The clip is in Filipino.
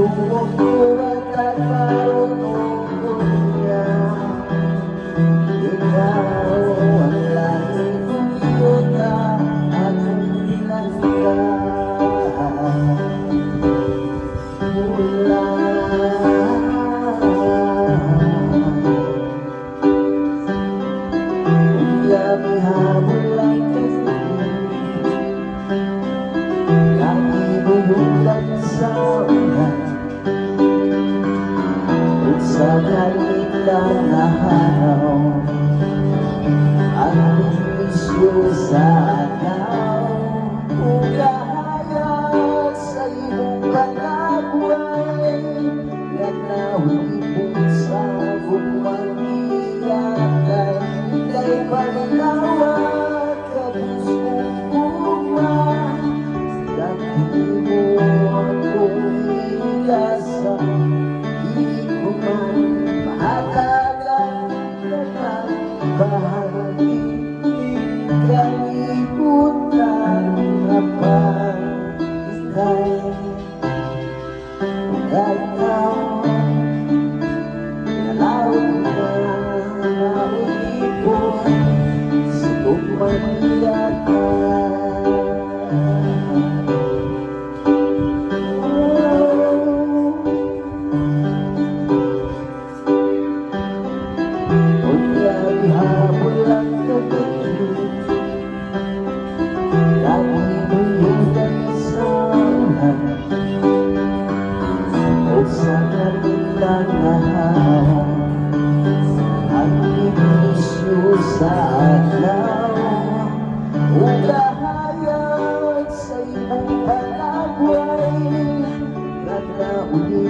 Lumukulat at marunong niya. Ikaw ang lagi kong yuta at pinagka. Mula kami habol ay kasi lagi bulutan sa ulan at sa kalitang na araw ang misyo sa agaw ugahayag sa iyong kalagway nanawin sa bumangiyat ay ika'y panawag ka pusong buwan dati mo akong igasa di ko man mahatagan na bahagi kalimutan na pag ika'y magagaw nalawag na naulipon sa bumangiyatan. Habol ang gabi lagi bulutan sa ulan o sa kanilang nahaw ang inisyo sa adlaw ugahayag sa iyong palagway nagnauli